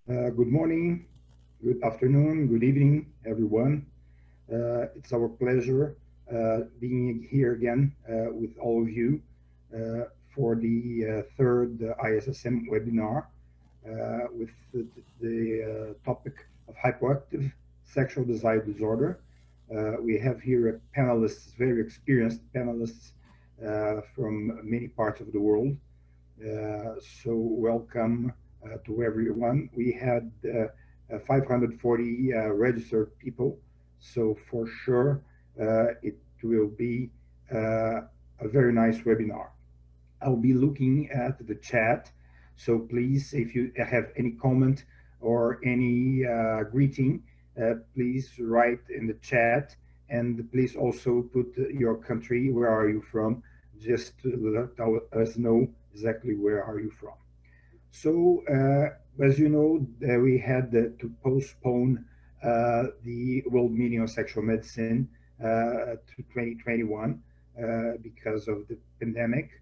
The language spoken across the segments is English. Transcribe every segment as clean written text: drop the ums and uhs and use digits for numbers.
Good morning, good afternoon, good evening, everyone. It's our pleasure being here again with all of you for the third ISSM webinar with the topic of hypoactive sexual desire disorder. We have here panelists, very experienced panelists from many parts of the world. So welcome to everyone. We had 540 registered people, so for sure it will be a very nice webinar. I'll be looking at the chat, so please, if you have any comment or any greeting, please write in the chat, and please also put your country, where are you from, just to let us know exactly where are you from. So as you know, we had to postpone the World Meeting on Sexual Medicine to 2021 because of the pandemic.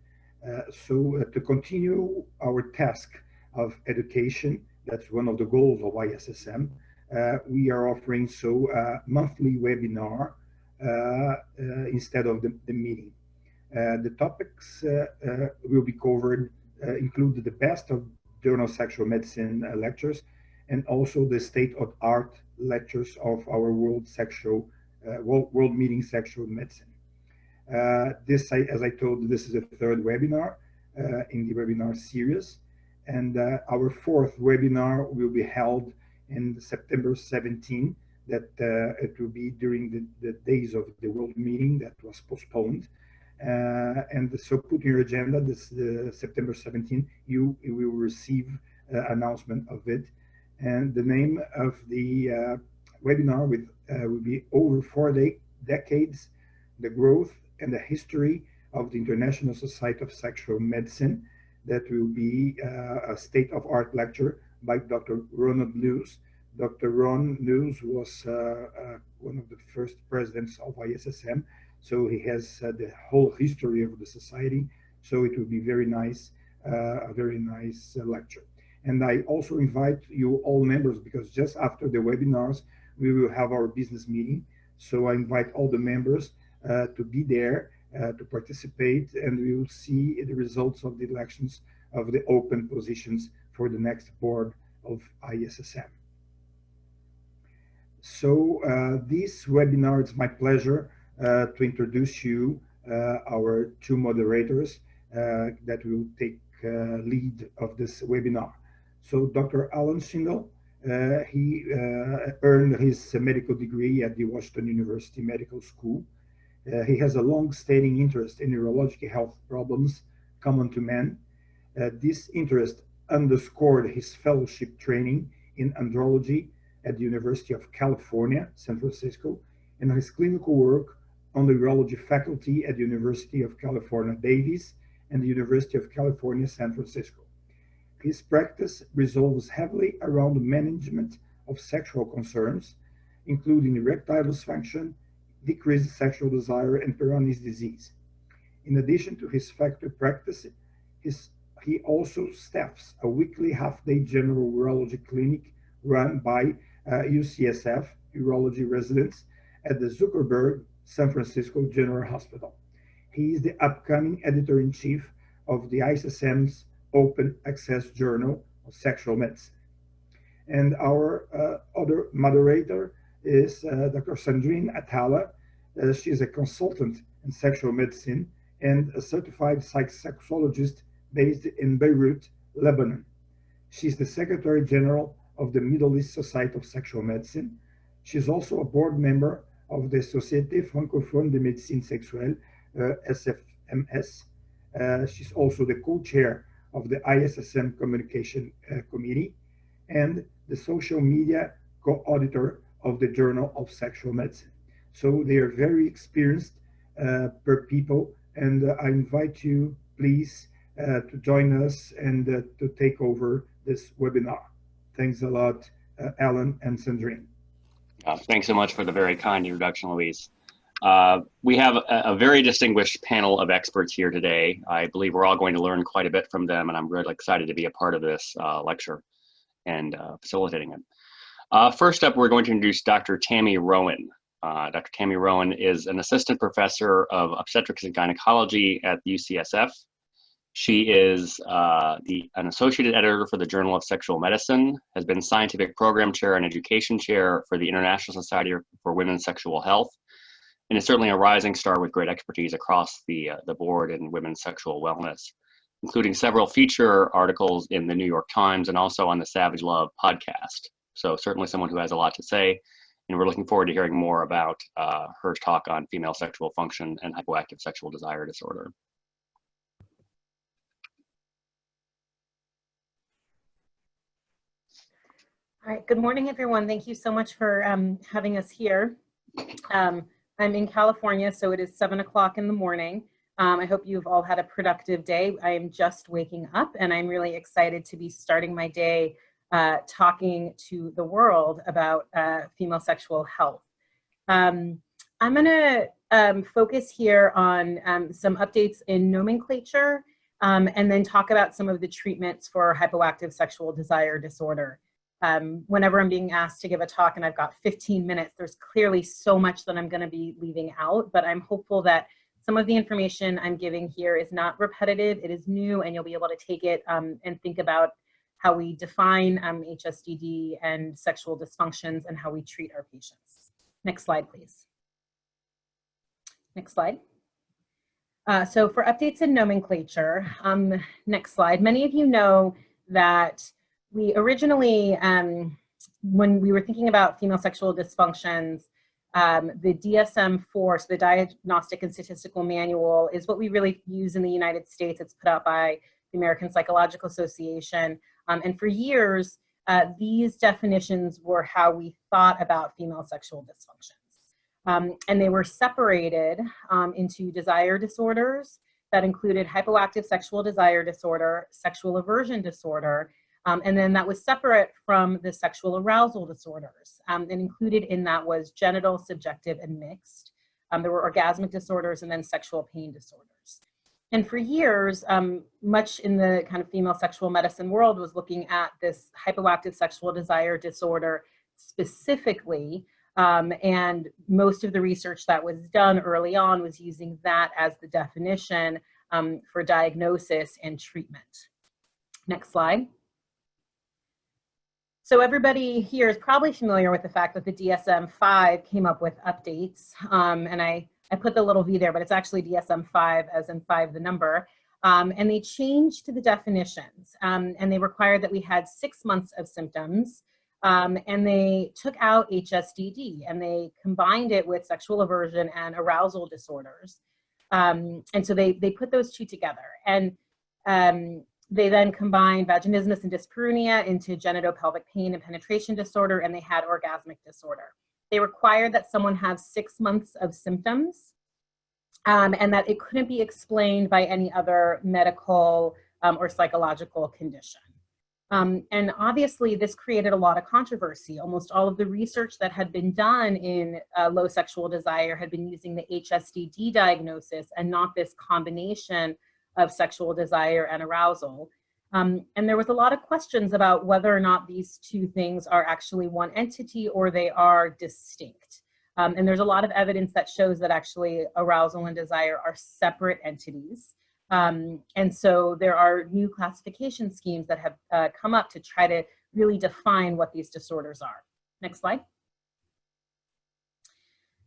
So to continue our task of education, that's one of the goals of ISSM, we are offering a monthly webinar instead of the meeting. The topics will be covered include the best of journal sexual medicine lectures, and also the state-of-art lectures of our World Meeting Sexual Medicine. As I told, this is the third webinar in the webinar series, and our fourth webinar will be held in September 17. That it will be during the days of the World Meeting that was postponed. And so put in your agenda this September 17th, you will receive announcement of it. And the name of the webinar will be Over 4 Decades, the Growth and the History of the International Society of Sexual Medicine. That will be a state-of-art lecture by Dr. Ronald Lewis. Dr. Ron Lewis was one of the first presidents of ISSM. So he has the whole history of the society. So it will be very nice, a very nice lecture. And I also invite you all members, because just after the webinars, we will have our business meeting. So I invite all the members to be there, to participate, and we will see the results of the elections of the open positions for the next board of ISSM. So this webinar, it's my pleasure to introduce you our two moderators that will take lead of this webinar. So Dr. Alan Shindel, he earned his medical degree at the Washington University Medical School. He has a long-standing interest in neurological health problems common to men. This interest underscored his fellowship training in andrology at the University of California, San Francisco, and his clinical work on the urology faculty at the University of California, Davis, and the University of California, San Francisco. His practice revolves heavily around the management of sexual concerns, including erectile dysfunction, decreased sexual desire, and Peyronie's disease. In addition to his faculty practice, he also staffs a weekly half-day general urology clinic run by UCSF urology residents at the Zuckerberg San Francisco General Hospital. He is the upcoming editor-in-chief of the ISSM's Open Access Journal of Sexual Medicine. And our other moderator is Dr. Sandrine Atallah. She is a consultant in sexual medicine and a certified sexologist based in Beirut, Lebanon. She's the Secretary General of the Middle East Society of Sexual Medicine. She's also a board member of the Société Francophone de Médecine Sexuelle, SFMS. She's also the co-chair of the ISSM Communication Committee and the social media co-auditor of the Journal of Sexual Medicine. So they are very experienced per people, and I invite you, please, to join us and to take over this webinar. Thanks a lot, Alan and Sandrine. Thanks so much for the very kind introduction, Luis. We have a very distinguished panel of experts here today. I believe we're all going to learn quite a bit from them, and I'm really excited to be a part of this lecture. and facilitating it. First up, we're going to introduce Dr. Tami Rowen. Dr. Tami Rowen is an assistant professor of obstetrics and gynecology at UCSF. She is an associate editor for the Journal of Sexual Medicine, has been scientific program chair and education chair for the International Society for Women's Sexual Health, and is certainly a rising star with great expertise across the board in women's sexual wellness, including several feature articles in the New York Times and also on the Savage Love podcast. So certainly someone who has a lot to say, and we're looking forward to hearing more about her talk on female sexual function and hypoactive sexual desire disorder. All right, good morning, everyone. Thank you so much for having us here. I'm in California, so it is 7 o'clock in the morning. I hope you've all had a productive day. I am just waking up, and I'm really excited to be starting my day talking to the world about female sexual health. I'm going to focus here on some updates in nomenclature, and then talk about some of the treatments for hypoactive sexual desire disorder. Whenever I'm being asked to give a talk and I've got 15 minutes, there's clearly so much that I'm going to be leaving out, but I'm hopeful that some of the information I'm giving here is not repetitive, it is new, and you'll be able to take it and think about how we define HSDD and sexual dysfunctions and how we treat our patients. Next slide, please. Next slide. So for updates in nomenclature, next slide. Many of you know that we originally, when we were thinking about female sexual dysfunctions, the DSM-4, so the Diagnostic and Statistical Manual, is what we really use in the United States. It's put out by the American Psychological Association. And for years, these definitions were how we thought about female sexual dysfunctions. And they were separated into desire disorders that included hypoactive sexual desire disorder, sexual aversion disorder, and then that was separate from the sexual arousal disorders. And included in that was genital, subjective, and mixed. There were orgasmic disorders and then sexual pain disorders. And for years, much in the kind of female sexual medicine world was looking at this hypoactive sexual desire disorder specifically. And most of the research that was done early on was using that as the definition for diagnosis and treatment. Next slide. So everybody here is probably familiar with the fact that the DSM-5 came up with updates, and I put the little V there, but it's actually DSM-5 as in 5 the number, and they changed the definitions, and they required that we had 6 months of symptoms, and they took out HSDD, and they combined it with sexual aversion and arousal disorders, and so they put those two together, and they then combined vaginismus and dyspareunia into genitopelvic pain and penetration disorder, and they had orgasmic disorder. They required that someone have 6 months of symptoms, and that it couldn't be explained by any other medical or psychological condition. And obviously, this created a lot of controversy. Almost all of the research that had been done in low sexual desire had been using the HSDD diagnosis and not this combination of sexual desire and arousal. And there was a lot of questions about whether or not these two things are actually one entity or they are distinct. And there's a lot of evidence that shows that actually arousal and desire are separate entities. And so there are new classification schemes that have come up to try to really define what these disorders are. Next slide.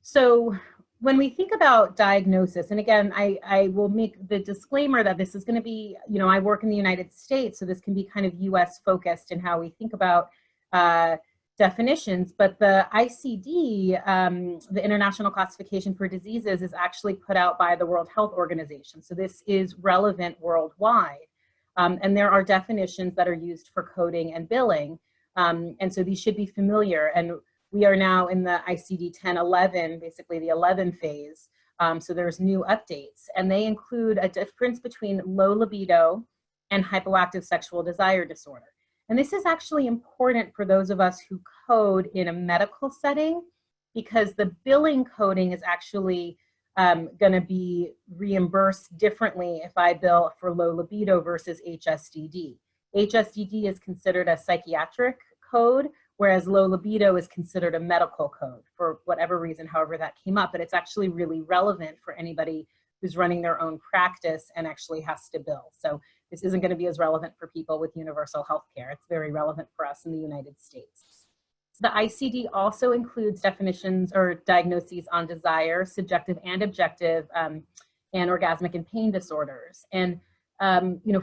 So when we think about diagnosis, and again, I will make the disclaimer that this is going to be, you know, I work in the United States, so this can be kind of US focused in how we think about definitions, but the ICD, the International Classification for Diseases, is actually put out by the World Health Organization. So this is relevant worldwide. And there are definitions that are used for coding and billing. And so these should be familiar. And we are now in the ICD-10-11, basically the 11 phase. So there's new updates, and they include a difference between low libido and hypoactive sexual desire disorder. And this is actually important for those of us who code in a medical setting, because the billing coding is actually going to be reimbursed differently if I bill for low libido versus HSDD. HSDD is considered a psychiatric code, whereas low libido is considered a medical code for whatever reason, however that came up. But it's actually really relevant for anybody who's running their own practice and actually has to bill. So this isn't going to be as relevant for people with universal health care. It's very relevant for us in the United States. The ICD also includes definitions or diagnoses on desire, subjective and objective, and orgasmic and pain disorders. And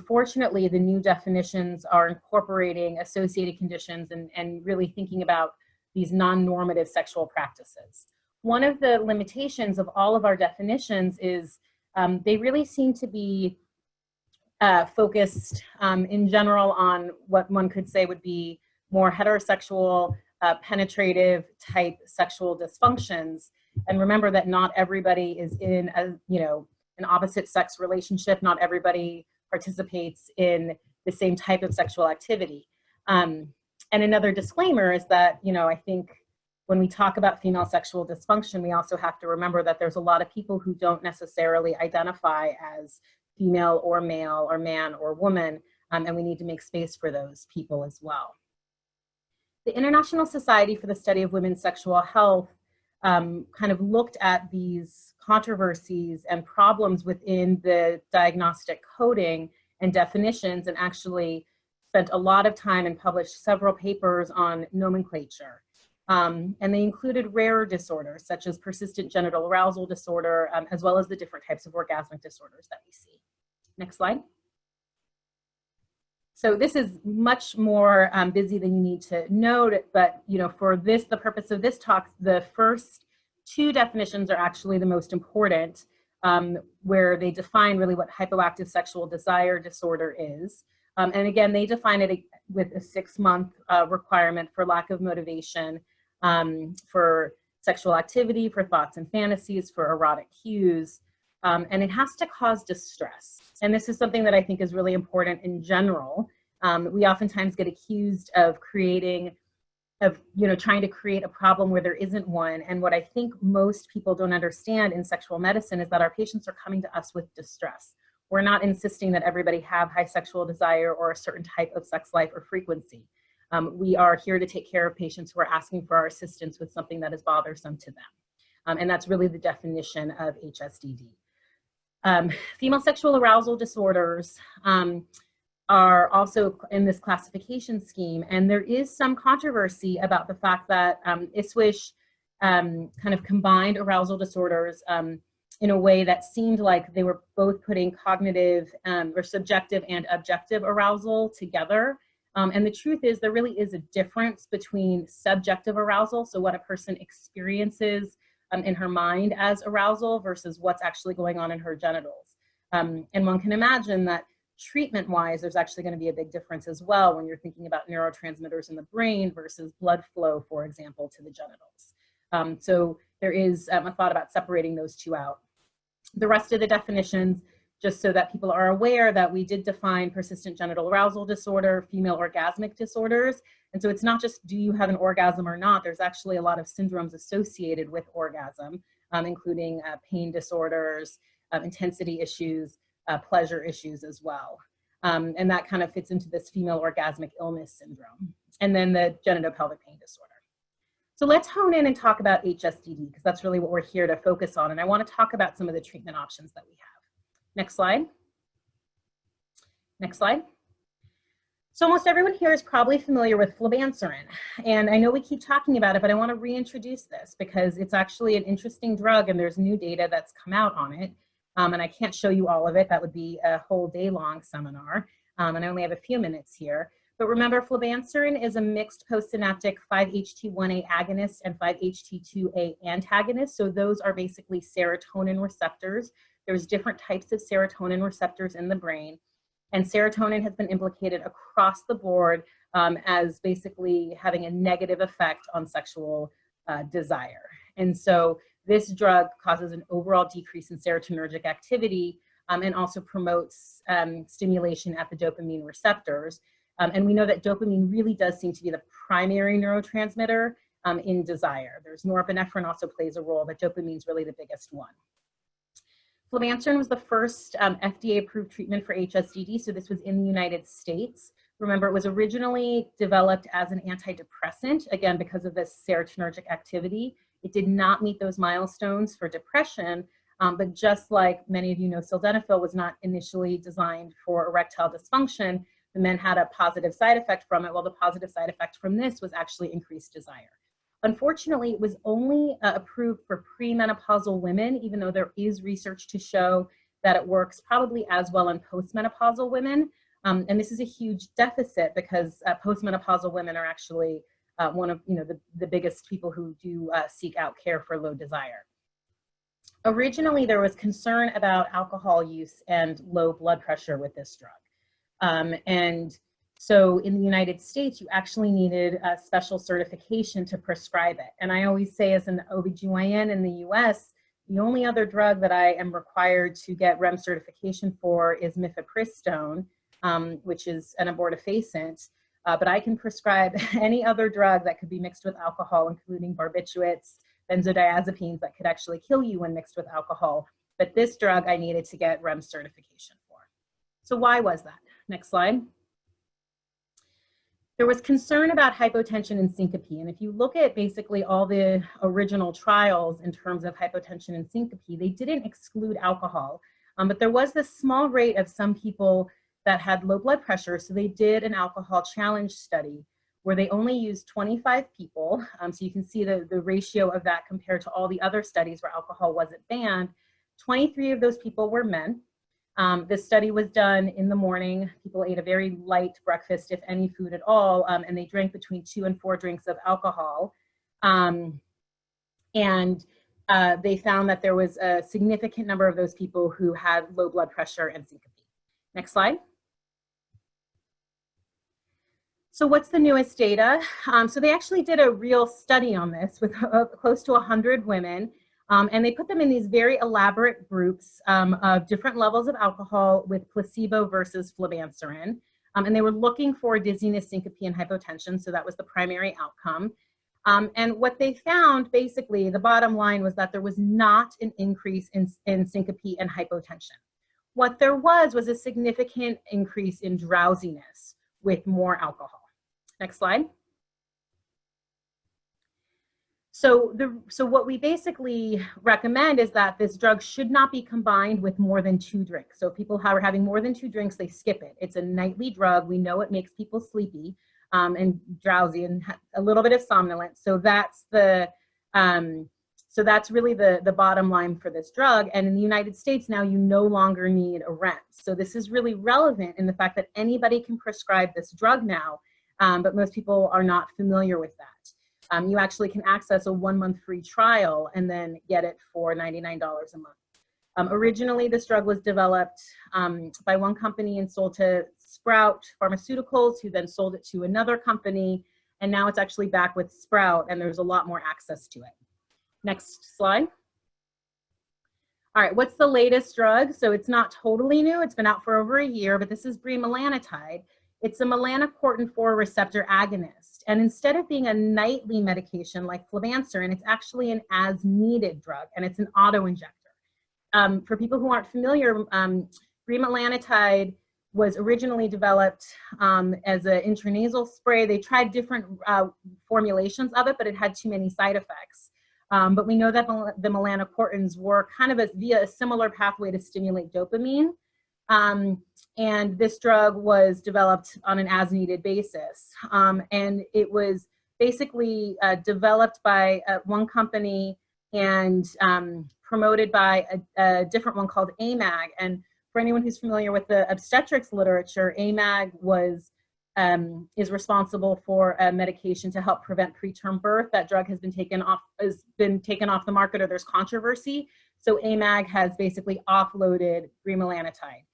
fortunately, the new definitions are incorporating associated conditions and really thinking about these non-normative sexual practices. One of the limitations of all of our definitions is they really seem to be focused in general on what one could say would be more heterosexual, penetrative type sexual dysfunctions. And remember that not everybody is in an opposite sex relationship. Not everybody participates in the same type of sexual activity. And another disclaimer is that, I think when we talk about female sexual dysfunction, we also have to remember that there's a lot of people who don't necessarily identify as female or male or man or woman, and we need to make space for those people as well. The International Society for the Study of Women's Sexual Health kind of looked at these controversies and problems within the diagnostic coding and definitions, and actually spent a lot of time and published several papers on nomenclature. And they included rarer disorders such as persistent genital arousal disorder, as well as the different types of orgasmic disorders that we see. Next slide. So this is much more busy than you need to note, but for the purpose of this talk, the first two definitions are actually the most important, where they define really what hypoactive sexual desire disorder is. And again, they define it with a 6-month requirement for lack of motivation, for sexual activity, for thoughts and fantasies, for erotic cues, and it has to cause distress. And this is something that I think is really important in general. We oftentimes get accused of trying to create a problem where there isn't one. And what I think most people don't understand in sexual medicine is that our patients are coming to us with distress. We're not insisting that everybody have high sexual desire or a certain type of sex life or frequency. We are here to take care of patients who are asking for our assistance with something that is bothersome to them. And that's really the definition of HSDD. Female sexual arousal disorders are also in this classification scheme, and there is some controversy about the fact that ISSWISH kind of combined arousal disorders in a way that seemed like they were both putting cognitive or subjective and objective arousal together. And the truth is there really is a difference between subjective arousal, so what a person experiences in her mind as arousal, versus what's actually going on in her genitals. And one can imagine that treatment-wise, there's actually going to be a big difference as well when you're thinking about neurotransmitters in the brain versus blood flow, for example, to the genitals. So there is a thought about separating those two out. The rest of the definitions, just so that people are aware that we did define persistent genital arousal disorder, female orgasmic disorders. And so it's not just do you have an orgasm or not, there's actually a lot of syndromes associated with orgasm, including pain disorders, intensity issues, pleasure issues as well. And that kind of fits into this female orgasmic illness syndrome. And then the genitopelvic pain disorder. So let's hone in and talk about HSDD, because that's really what we're here to focus on. And I want to talk about some of the treatment options that we have. Next slide. Next slide. So almost everyone here is probably familiar with flibanserin. And I know we keep talking about it, but I want to reintroduce this because it's actually an interesting drug and there's new data that's come out on it. And I can't show you all of it. That would be a whole day-long seminar. And I only have a few minutes here. But remember, flibanserin is a mixed postsynaptic 5-HT1A agonist and 5-HT2A antagonist. So those are basically serotonin receptors. There's different types of serotonin receptors in the brain. And serotonin has been implicated across the board as basically having a negative effect on sexual desire. And so this drug causes an overall decrease in serotonergic activity and also promotes stimulation at the dopamine receptors. And we know that dopamine really does seem to be the primary neurotransmitter in desire. There's norepinephrine also plays a role, but dopamine is really the biggest one. Flibanserin was the first FDA-approved treatment for HSDD, so this was in the United States. Remember, it was originally developed as an antidepressant, again, because of this serotonergic activity. It did not meet those milestones for depression, but just like many of you know, sildenafil was not initially designed for erectile dysfunction. The men had a positive side effect from it, while the positive side effect from this was actually increased desire. Unfortunately, it was only approved for premenopausal women, even though there is research to show that it works probably as well in postmenopausal women. And this is a huge deficit because postmenopausal women are actually one of the biggest people who do seek out care for low desire. Originally, there was concern about alcohol use and low blood pressure with this drug. And so in the United States, you actually needed a special certification to prescribe it. And I always say, as an OBGYN in the US, the only other drug that I am required to get REMS certification for is mifepristone, which is an abortifacient. But I can prescribe any other drug that could be mixed with alcohol, including barbiturates, benzodiazepines that could actually kill you when mixed with alcohol. But this drug I needed to get REMS certification for. So why was that? Next slide. There was concern about hypotension and syncope. And if you look at basically all the original trials in terms of hypotension and syncope, they didn't exclude alcohol. But there was this small rate of some people that had low blood pressure. So they did an alcohol challenge study where they only used 25 people. So you can see the ratio of that compared to all the other studies where alcohol wasn't banned. 23 of those people were men. This study was done in the morning. People ate a very light breakfast, if any food at all, and they drank between 2 and 4 drinks of alcohol. They found that there was a significant number of those people who had low blood pressure and syncope. Next slide. So what's the newest data? So they actually did a real study on this with close to 100 women. And they put them in these very elaborate groups of different levels of alcohol with placebo versus flibanserin. And they were looking for dizziness, syncope, and hypotension. So that was the primary outcome. And what they found, basically, the bottom line was that there was not an increase in syncope and hypotension. What there was a significant increase in drowsiness with more alcohol. Next slide. So what we basically recommend is that this drug should not be combined with more than 2 drinks. So if people are having more than 2 drinks, they skip it. It's a nightly drug. We know it makes people sleepy and drowsy and a little bit of somnolence. So that's that's really the bottom line for this drug. And in the United States now, you no longer need a REMS. So this is really relevant in the fact that anybody can prescribe this drug now, but most people are not familiar with that. You actually can access a 1-month free trial and then get it for $99 a month. Originally, this drug was developed by one company and sold to Sprout Pharmaceuticals, who then sold it to another company. And now it's actually back with Sprout, and there's a lot more access to it. Next slide. All right, what's the latest drug? So it's not totally new. It's been out for over a year, but this is Bremelanotide. It's a melanocortin-4 receptor agonist. And instead of being a nightly medication like flibanserin, it's actually an as-needed drug, and it's an auto-injector. For people who aren't familiar, Bremelanotide was originally developed as an intranasal spray. They tried different formulations of it, but it had too many side effects. But we know that the melanocortins work kind of via a similar pathway to stimulate dopamine. And this drug was developed on an as-needed basis. And it was basically developed by one company and promoted by a different one called AMAG. And for anyone who's familiar with the obstetrics literature, AMAG is responsible for a medication to help prevent preterm birth. That drug has been taken off the market, or there's controversy. So AMAG has basically offloaded Bremelanotide.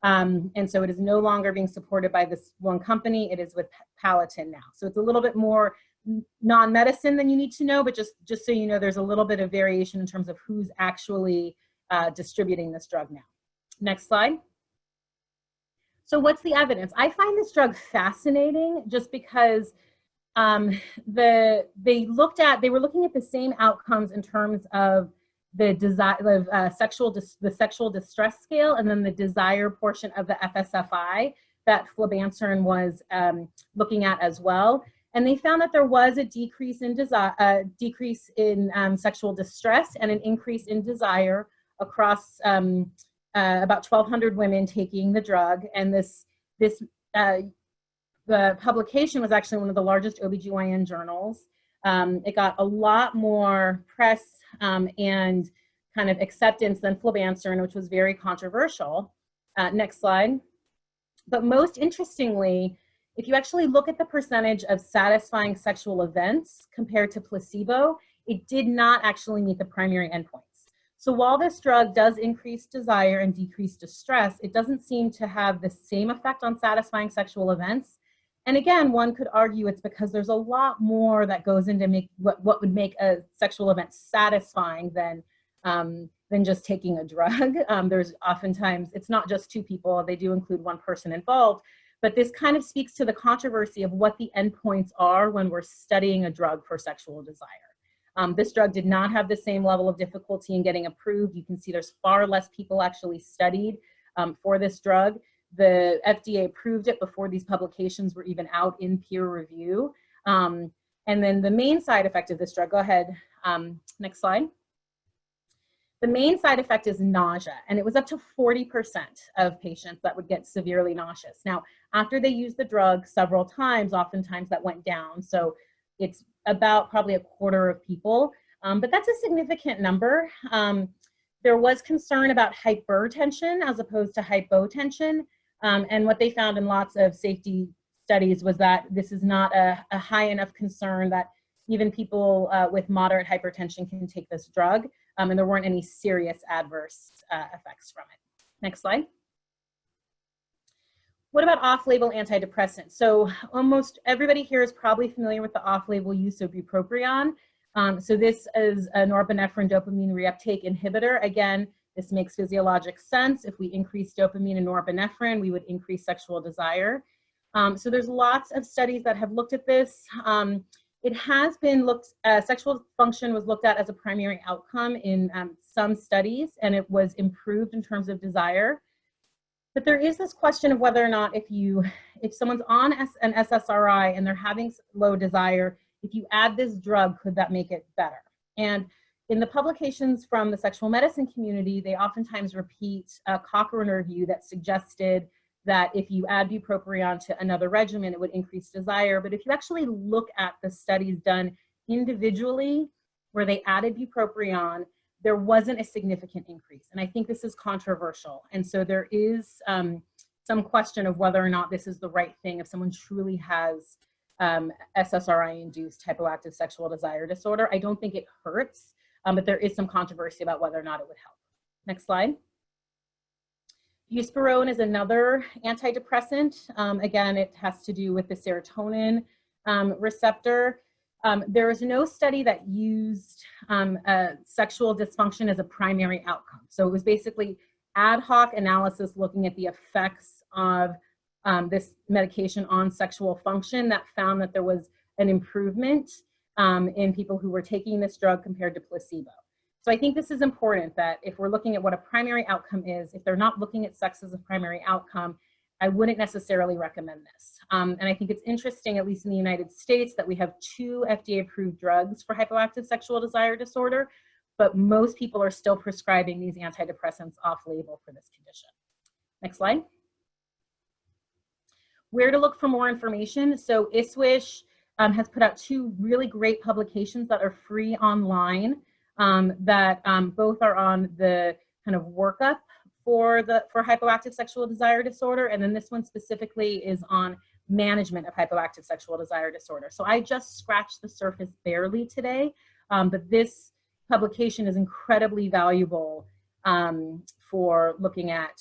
And so it is no longer being supported by this one company. It is with Palatin now. So it's a little bit more non-medicine than you need to know, but just so you know, there's a little bit of variation in terms of who's actually distributing this drug now. Next slide. So what's the evidence? I find this drug fascinating just because they were looking at the same outcomes in terms of the sexual distress scale, and then the desire portion of the FSFI. that flibanserin was looking at as well. And they found that there was a decrease in sexual distress and an increase in desire across about 1,200 women taking the drug. And the publication was actually one of the largest OBGYN journals. It got a lot more press and kind of acceptance than flibanserin, which was very controversial. Next slide. But most interestingly, if you actually look at the percentage of satisfying sexual events compared to placebo, it did not actually meet the primary endpoints. So while this drug does increase desire and decrease distress, it doesn't seem to have the same effect on satisfying sexual events. And again, one could argue it's because there's a lot more that goes into make what would make a sexual event satisfying than just taking a drug. There's oftentimes, it's not just two people, they do include one person involved, but this kind of speaks to the controversy of what the endpoints are when we're studying a drug for sexual desire. This drug did not have the same level of difficulty in getting approved. You can see there's far less people actually studied for this drug. The FDA approved it before these publications were even out in peer review. And then the main side effect of this drug, go ahead, next slide. The main side effect is nausea, and it was up to 40% of patients that would get severely nauseous. Now, after they used the drug several times, oftentimes that went down. So it's about probably a quarter of people, but that's a significant number. There was concern about hypertension as opposed to hypotension. And what they found in lots of safety studies was that this is not a high enough concern that even people with moderate hypertension can take this drug. And there weren't any serious adverse effects from it. Next slide. What about off-label antidepressants? So almost everybody here is probably familiar with the off-label use of bupropion. So this is a norepinephrine dopamine reuptake inhibitor. Again, this makes physiologic sense. If we increase dopamine and norepinephrine, we would increase sexual desire. So there's lots of studies that have looked at this. It has been sexual function was looked at as a primary outcome in some studies, and it was improved in terms of desire. But there is this question of whether or not if someone's on an SSRI and they're having low desire, if you add this drug, could that make it better? And in the publications from the sexual medicine community, they oftentimes repeat a Cochrane review that suggested that if you add bupropion to another regimen, it would increase desire. But if you actually look at the studies done individually where they added bupropion, there wasn't a significant increase. And I think this is controversial. And so there is some question of whether or not this is the right thing if someone truly has SSRI-induced hypoactive sexual desire disorder. I don't think it hurts, but there is some controversy about whether or not it would help. Next slide. Buspirone is another antidepressant. Again, it has to do with the serotonin receptor. There is no study that used sexual dysfunction as a primary outcome. So it was basically ad hoc analysis looking at the effects of this medication on sexual function that found that there was an improvement in people who were taking this drug compared to placebo. So I think this is important that if we're looking at what a primary outcome is, if they're not looking at sex as a primary outcome, I wouldn't necessarily recommend this. And I think it's interesting, at least in the United States, that we have 2 FDA-approved drugs for hypoactive sexual desire disorder, but most people are still prescribing these antidepressants off-label for this condition. Next slide. Where to look for more information? So ISSWISH has put out 2 really great publications that are free online. That both are on the kind of workup for hypoactive sexual desire disorder, and then this one specifically is on management of hypoactive sexual desire disorder. So I just scratched the surface barely today, but this publication is incredibly valuable for looking at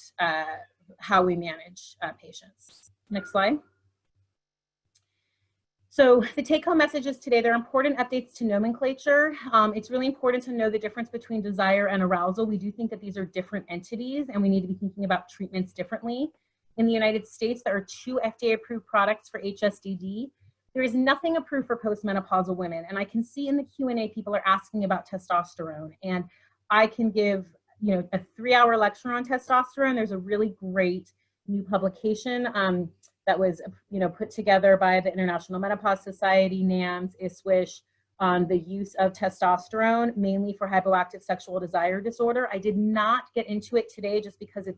how we manage patients. Next slide. So the take-home messages today, they're important updates to nomenclature. It's really important to know the difference between desire and arousal. We do think that these are different entities and we need to be thinking about treatments differently. In the United States, there are 2 FDA-approved products for HSDD. There is nothing approved for postmenopausal women. And I can see in the Q&A people are asking about testosterone. And I can give a 3-hour lecture on testosterone. There's a really great new publication that was put together by the International Menopause Society, NAMS, ISSWISH, on the use of testosterone, mainly for hypoactive sexual desire disorder. I did not get into it today just because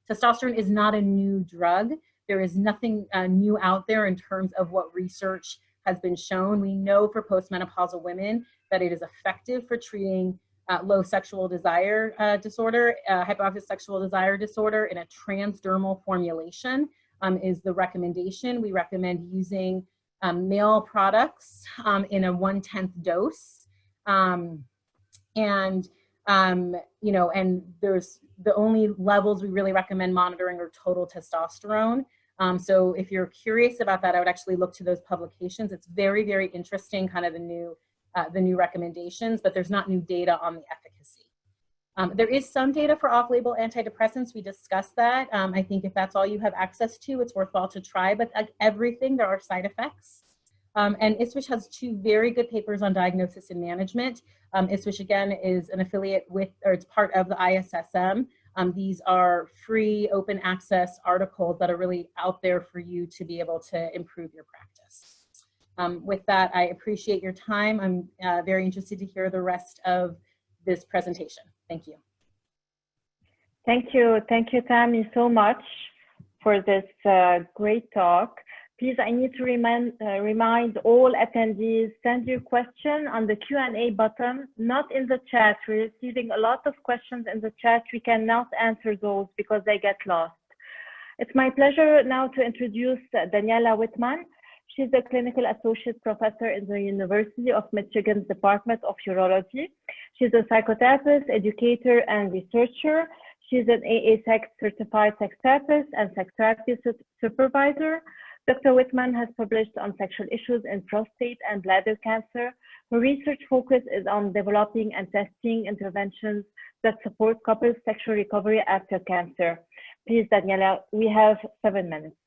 testosterone is not a new drug. There is nothing new out there in terms of what research has been shown. We know for postmenopausal women that it is effective for treating low sexual desire disorder, hypoactive sexual desire disorder in a transdermal formulation is the recommendation. We recommend using male products in a 1/10 dose. And there's the only levels we really recommend monitoring are total testosterone. So if you're curious about that, I would actually look to those publications. It's very, very interesting, kind of the new recommendations, but there's not new data on the efficacy. There is some data for off-label antidepressants. We discussed that. I think if that's all you have access to, it's worthwhile to try, but like everything, there are side effects. And ISSWISH has 2 very good papers on diagnosis and management. ISSWISH, again, is an affiliate with, or it's part of the ISSM. These are free, open access articles that are really out there for you to be able to improve your practice. With that, I appreciate your time. I'm very interested to hear the rest of this presentation. Thank you. Thank you, Tami, so much for this great talk. Please, I need to remind all attendees, send your question on the Q&A button, not in the chat. We're receiving a lot of questions in the chat. We cannot answer those because they get lost. It's my pleasure now to introduce Daniela Wittmann. She's a clinical associate professor in the University of Michigan's Department of Urology. She's a psychotherapist, educator, and researcher. She's an AA-Sex certified sex therapist and sex therapy supervisor. Dr. Wittmann has published on sexual issues in prostate and bladder cancer. Her research focus is on developing and testing interventions that support couples' sexual recovery after cancer. Please, Daniela, we have 7 minutes.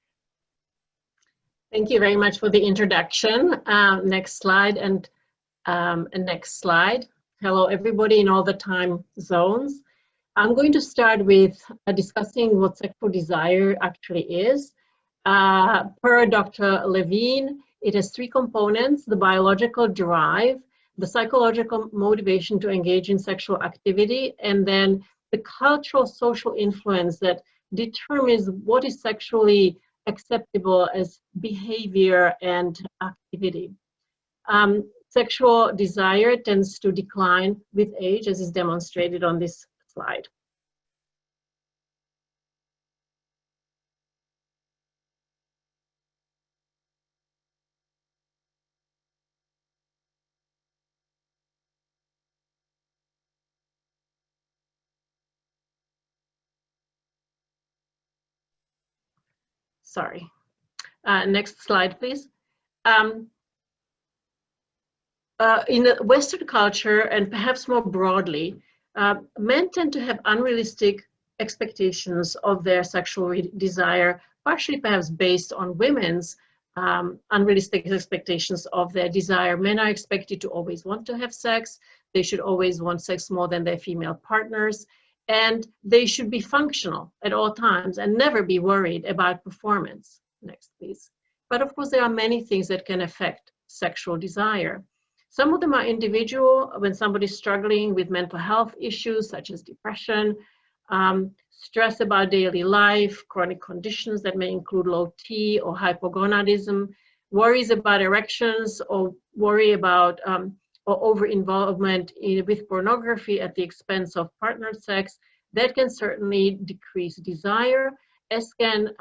Thank you very much for the introduction. Next slide and next slide. Hello, everybody in all the time zones. I'm going to start with discussing what sexual desire actually is. Per Dr. Levine, it has 3 components: the biological drive, the psychological motivation to engage in sexual activity, and then the cultural social influence that determines what is sexually acceptable as behavior and activity. Sexual desire tends to decline with age, as is demonstrated on this slide. Sorry. Next slide, please. In the Western culture, and perhaps more broadly, men tend to have unrealistic expectations of their sexual desire, partially perhaps based on women's unrealistic expectations of their desire. Men are expected to always want to have sex. They should always want sex more than their female partners. And they should be functional at all times and never be worried about performance. Next, please. But of course, there are many things that can affect sexual desire. Some of them are individual, when somebody's struggling with mental health issues such as depression, stress about daily life, chronic conditions that may include low T or hypogonadism, worries about erections, or worry about or over-involvement with pornography at the expense of partnered sex. That can certainly decrease desire, as can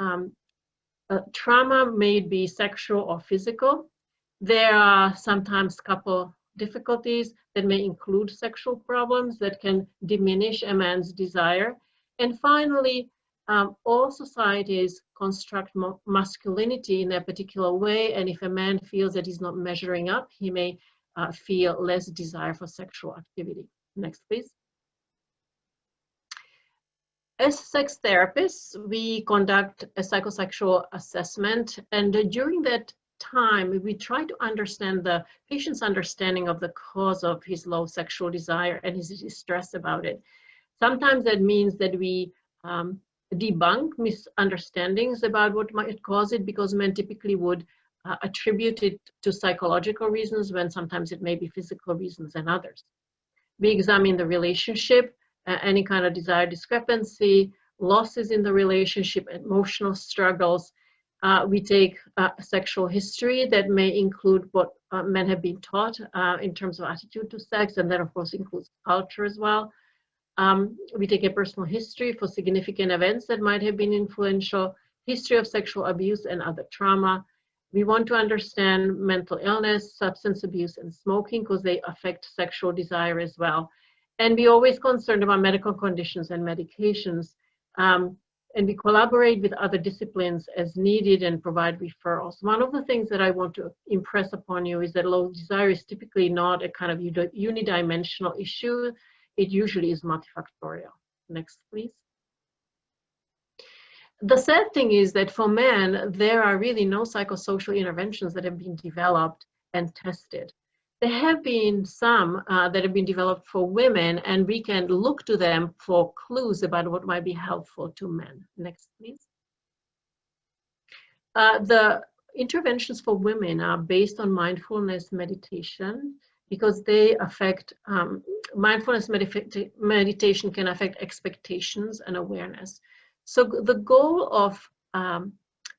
trauma, may be sexual or physical. There are sometimes couple difficulties that may include sexual problems that can diminish a man's desire. And finally, all societies construct masculinity in a particular way, and if a man feels that he's not measuring up, he may feel less desire for sexual activity. Next, please. As sex therapists, we conduct a psychosexual assessment, and during that time, we try to understand the patient's understanding of the cause of his low sexual desire and his distress about it. Sometimes that means that we debunk misunderstandings about what might cause it, because men typically would attribute it to psychological reasons when sometimes it may be physical reasons and others. We examine the relationship, any kind of desire discrepancy, losses in the relationship, emotional struggles. We take sexual history that may include what men have been taught in terms of attitude to sex, and that of course includes culture as well. We take a personal history for significant events that might have been influential, history of sexual abuse and other trauma. We want to understand mental illness, substance abuse, and smoking, because they affect sexual desire as well. And we're always concerned about medical conditions and medications. And we collaborate with other disciplines as needed and provide referrals. One of the things that I want to impress upon you is that low desire is typically not a kind of unidimensional issue. It usually is multifactorial. Next, please. The sad thing is that for men, there are really no psychosocial interventions that have been developed and tested. There have been some that have been developed for women, and we can look to them for clues about what might be helpful to men. Next, please. The interventions for women are based on mindfulness meditation, because they affect, mindfulness meditation can affect expectations and awareness. So the goal of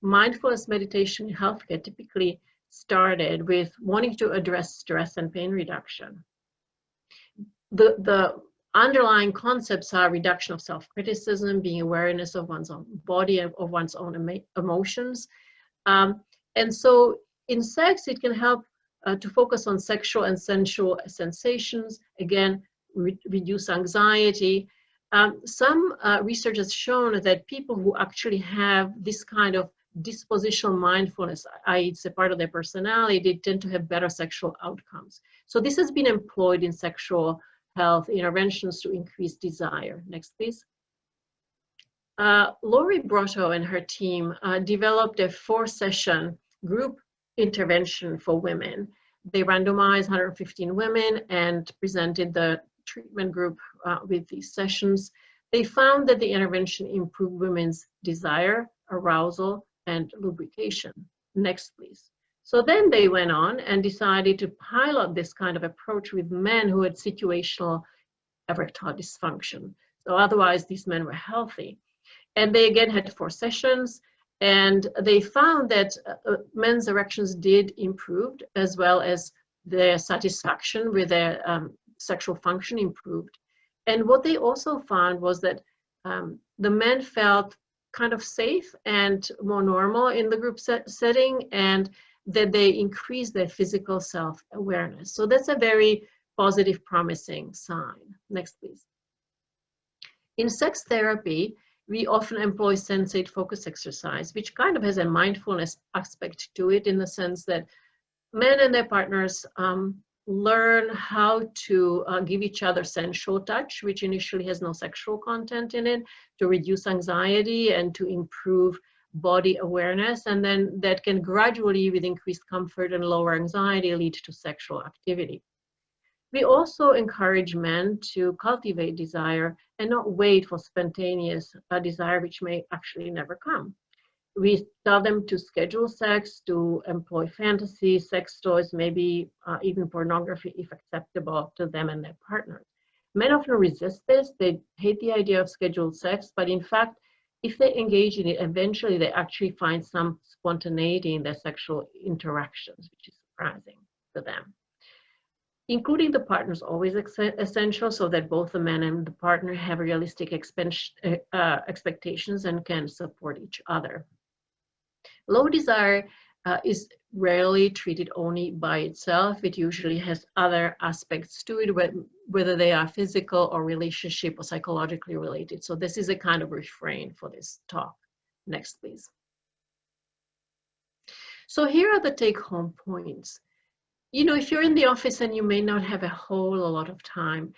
mindfulness meditation in healthcare typically started with wanting to address stress and pain reduction. The underlying concepts are reduction of self-criticism, being awareness of one's own body and of one's own emotions. And so in sex, it can help to focus on sexual and sensual sensations, again, reduce anxiety. Some research has shown that people who actually have this kind of dispositional mindfulness, i.e. it's a part of their personality, they tend to have better sexual outcomes. So this has been employed in sexual health interventions to increase desire. Next, please. Lori Brotto and her team developed a 4-session group intervention for women. They randomized 115 women and presented the treatment group with these sessions. They found that the intervention improved women's desire, arousal, and lubrication. Next, please. So then they went on and decided to pilot this kind of approach with men who had situational erectile dysfunction. So otherwise, these men were healthy. And they again had 4 sessions, and they found that men's erections did improve, as well as their satisfaction with their sexual function improved. And what they also found was that the men felt kind of safe and more normal in the group setting, and that they increased their physical self-awareness. So that's a very positive, promising sign. Next, please. In sex therapy, we often employ sensate focus exercise, which kind of has a mindfulness aspect to it, in the sense that men and their partners learn how to give each other sensual touch, which initially has no sexual content in it, to reduce anxiety and to improve body awareness. And then that can gradually, with increased comfort and lower anxiety, lead to sexual activity. We also encourage men to cultivate desire and not wait for spontaneous desire, which may actually never come. We tell them to schedule sex, to employ fantasy, sex toys, maybe even pornography if acceptable to them and their partners. Men often resist this. They hate the idea of scheduled sex, but in fact, if they engage in it, eventually they actually find some spontaneity in their sexual interactions, which is surprising to them. Including the partner is always essential, so that both the man and the partner have realistic expectations and can support each other. Low desire is rarely treated only by itself. It usually has other aspects to it, whether they are physical or relationship or psychologically related. So this is a kind of refrain for this talk. Next, please. So here are the take-home points. You know, if you're in the office and you may not have a whole lot of time,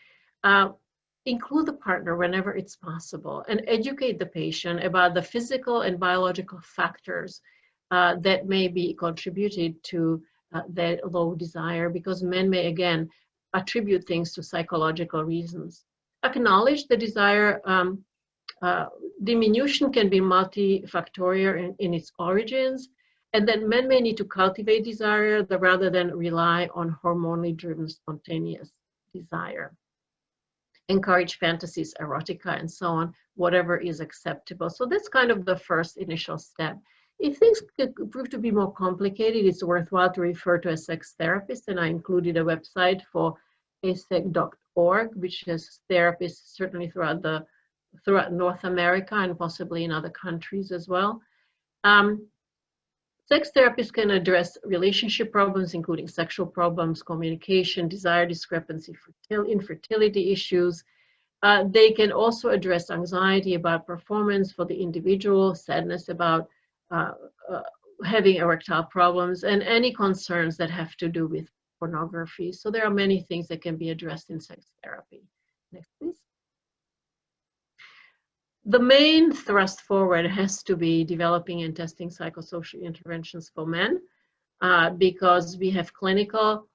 include the partner whenever it's possible and educate the patient about the physical and biological factors that may be contributed to their low desire, because men may, again, attribute things to psychological reasons. Acknowledge the desire Diminution can be multifactorial in its origins, and then men may need to cultivate desire rather than rely on hormonally driven spontaneous desire. Encourage fantasies, erotica, and so on, whatever is acceptable. So that's kind of the first initial step. If things prove to be more complicated, it's worthwhile to refer to a sex therapist, and I included a website for asec.org, which has therapists certainly throughout North America and possibly in other countries as well. Sex therapists can address relationship problems, including sexual problems, communication, desire discrepancy, infertility issues. They can also address anxiety about performance for the individual, sadness about having erectile problems, and any concerns that have to do with pornography. So there are many things that can be addressed in sex therapy. Next, please. The main thrust forward has to be developing and testing psychosocial interventions for men because we have clinical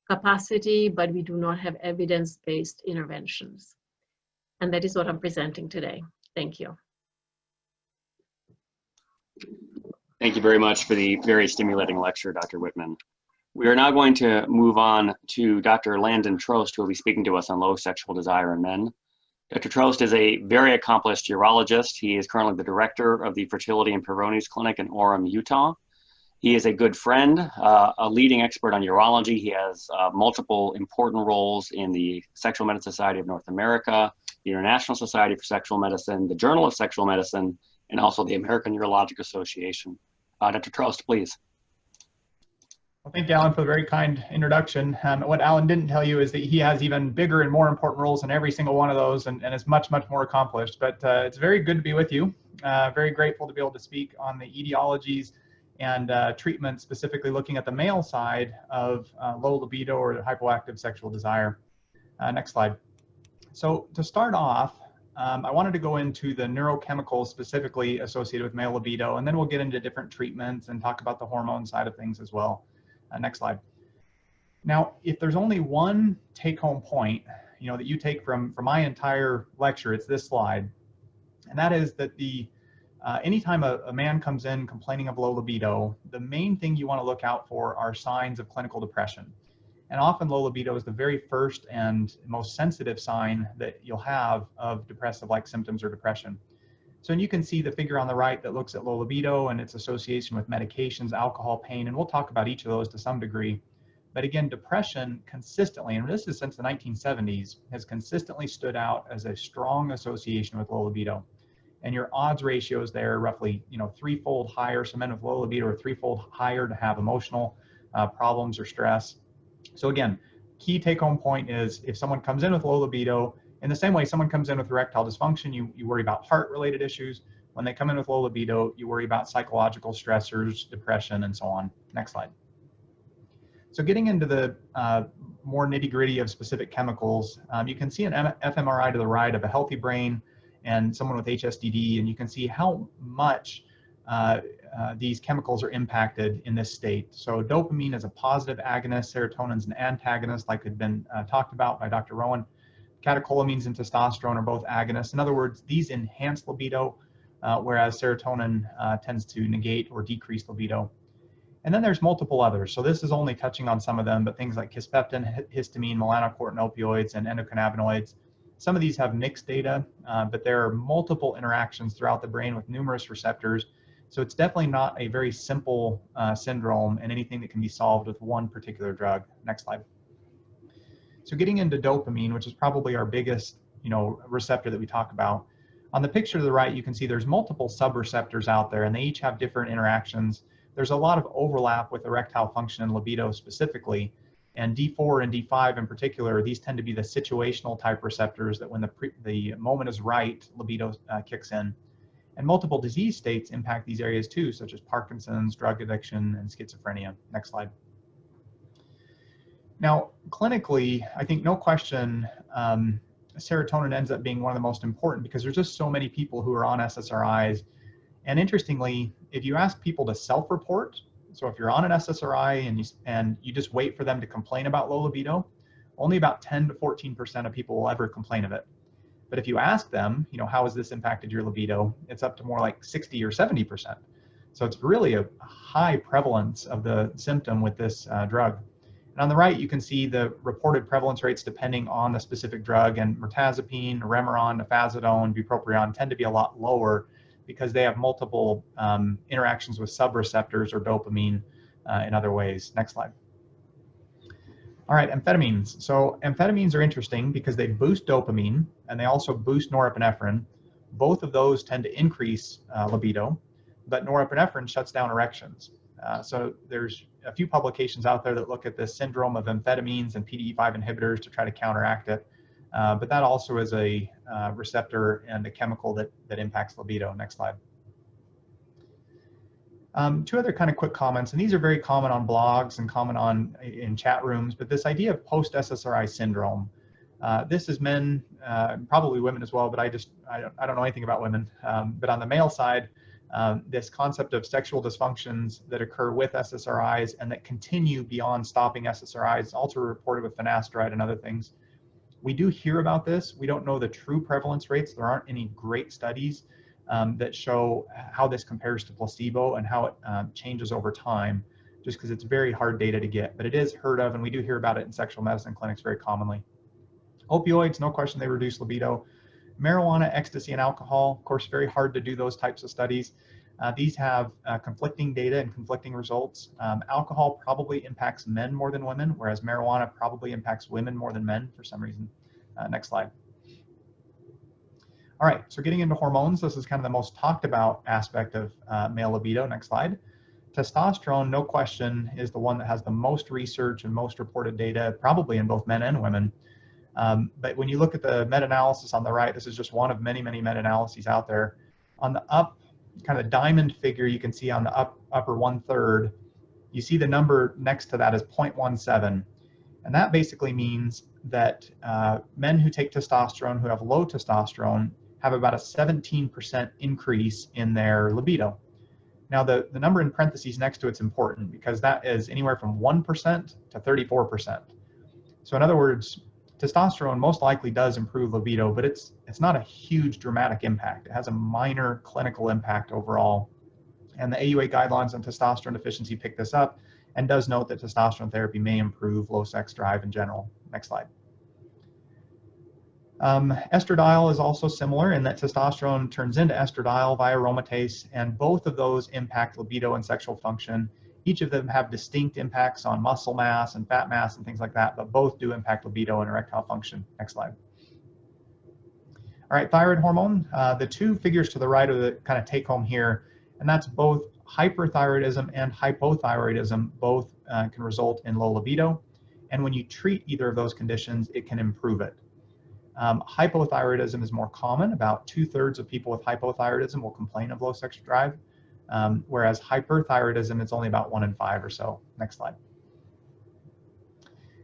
capacity, but we do not have evidence-based interventions. And that is what I'm presenting today. Thank you. Thank you very much for the very stimulating lecture, Dr. Wittmann. We are now going to move on to Dr. Landon Trost, who will be speaking to us on low sexual desire in men. Dr. Trost is a very accomplished urologist. He is currently the director of the Fertility and Peyronie's Clinic in Orem, Utah. He is a good friend, a leading expert on urology. He has multiple important roles in the Sexual Medicine Society of North America, the International Society for Sexual Medicine, the Journal of Sexual Medicine, and also the American Urologic Association. Dr. Trost, please. Well, thank you, Alan, for the very kind introduction. What Alan didn't tell you is that he has even bigger and more important roles in every single one of those and is much, much more accomplished. But it's very good to be with you. Very grateful to be able to speak on the etiologies and treatment, specifically looking at the male side of low libido or hypoactive sexual desire. Next slide. So to start off, I wanted to go into the neurochemicals specifically associated with male libido, and then we'll get into different treatments and talk about the hormone side of things as well. Next slide. Now, if there's only one take-home point, that you take from my entire lecture, it's this slide, and that is that anytime a man comes in complaining of low libido, the main thing you want to look out for are signs of clinical depression. And often low libido is the very first and most sensitive sign that you'll have of depressive-like symptoms or depression. So you can see the figure on the right that looks at low libido and its association with medications, alcohol, pain, and we'll talk about each of those to some degree. But again, depression consistently, and this is since the 1970s, has consistently stood out as a strong association with low libido. And your odds ratios there are roughly, threefold higher. So men with low libido are threefold higher to have emotional problems or stress. So again, key take-home point is if someone comes in with low libido, in the same way someone comes in with erectile dysfunction, you worry about heart-related issues. When they come in with low libido, you worry about psychological stressors, depression, and so on. Next slide. So getting into the more nitty-gritty of specific chemicals, you can see an fMRI to the right of a healthy brain and someone with HSDD, and you can see how much these chemicals are impacted in this state. So dopamine is a positive agonist, serotonin is an antagonist, like had been talked about by Dr. Rowen. Catecholamines and testosterone are both agonists. In other words, these enhance libido, whereas serotonin tends to negate or decrease libido. And then there's multiple others. So this is only touching on some of them, but things like kisspeptin, histamine, melanocortin opioids, and endocannabinoids. Some of these have mixed data, but there are multiple interactions throughout the brain with numerous receptors. So it's definitely not a very simple syndrome and anything that can be solved with one particular drug. Next slide. So getting into dopamine, which is probably our biggest, receptor that we talk about. On the picture to the right, you can see there's multiple subreceptors out there, and they each have different interactions. There's a lot of overlap with erectile function and libido specifically, and D4 and D5 in particular, these tend to be the situational type receptors that when the moment is right, libido kicks in. And multiple disease states impact these areas too, such as Parkinson's, drug addiction, and schizophrenia. Next slide. Now, clinically, I think no question, serotonin ends up being one of the most important because there's just so many people who are on SSRIs. And interestingly, if you ask people to self-report, so if you're on an SSRI and you just wait for them to complain about low libido, only about 10 to 14% of people will ever complain of it. But if you ask them, you know, how has this impacted your libido, it's up to more like 60 or 70%. So it's really a high prevalence of the symptom with this drug. And on the right, you can see the reported prevalence rates depending on the specific drug, and mirtazapine, Remeron, nifazodone, bupropion tend to be a lot lower because they have multiple interactions with subreceptors or dopamine in other ways. Next slide. All right, amphetamines. So amphetamines are interesting because they boost dopamine and they also boost norepinephrine. Both of those tend to increase libido, but norepinephrine shuts down erections. So there's a few publications out there that look at the syndrome of amphetamines and PDE5 inhibitors to try to counteract it. But that also is a receptor and a chemical that impacts libido. Next slide. Two other kind of quick comments, and these are very common on blogs and common in chat rooms, but this idea of post-SSRI syndrome. This is men, probably women as well, but I don't know anything about women. But on the male side, this concept of sexual dysfunctions that occur with SSRIs and that continue beyond stopping SSRIs, also reported with finasteride and other things. We do hear about this. We don't know the true prevalence rates. There aren't any great studies that show how this compares to placebo and how it changes over time, just because it's very hard data to get. But it is heard of, and we do hear about it in sexual medicine clinics very commonly. Opioids, no question, they reduce libido. Marijuana, ecstasy, and alcohol, of course, very hard to do those types of studies. These have conflicting data and conflicting results. Alcohol probably impacts men more than women, whereas marijuana probably impacts women more than men for some reason. Next slide. All right, so getting into hormones, this is kind of the most talked about aspect of male libido. Next slide. Testosterone, no question, is the one that has the most research and most reported data, probably in both men and women. But when you look at the meta-analysis on the right, this is just one of many, many meta-analyses out there. On the up, kind of diamond figure, you can see on the upper 1/3, you see the number next to that is 0.17. And that basically means that men who take testosterone, who have low testosterone, have about a 17% increase in their libido. Now, the number in parentheses next to it's important because that is anywhere from 1% to 34%. So in other words, testosterone most likely does improve libido, but it's not a huge dramatic impact. It has a minor clinical impact overall. And the AUA guidelines on testosterone deficiency pick this up and does note that testosterone therapy may improve low sex drive in general. Next slide. Estradiol is also similar in that testosterone turns into estradiol via aromatase, and both of those impact libido and sexual function. Each of them have distinct impacts on muscle mass and fat mass and things like that, but both do impact libido and erectile function. Next slide. All right, thyroid hormone. The two figures to the right are the kind of take home here, and that's both hyperthyroidism and hypothyroidism. Both can result in low libido, and when you treat either of those conditions, it can improve it. Hypothyroidism is more common. About 2/3 of people with hypothyroidism will complain of low sexual drive, whereas hyperthyroidism, it's only about 1 in 5 or so. Next slide.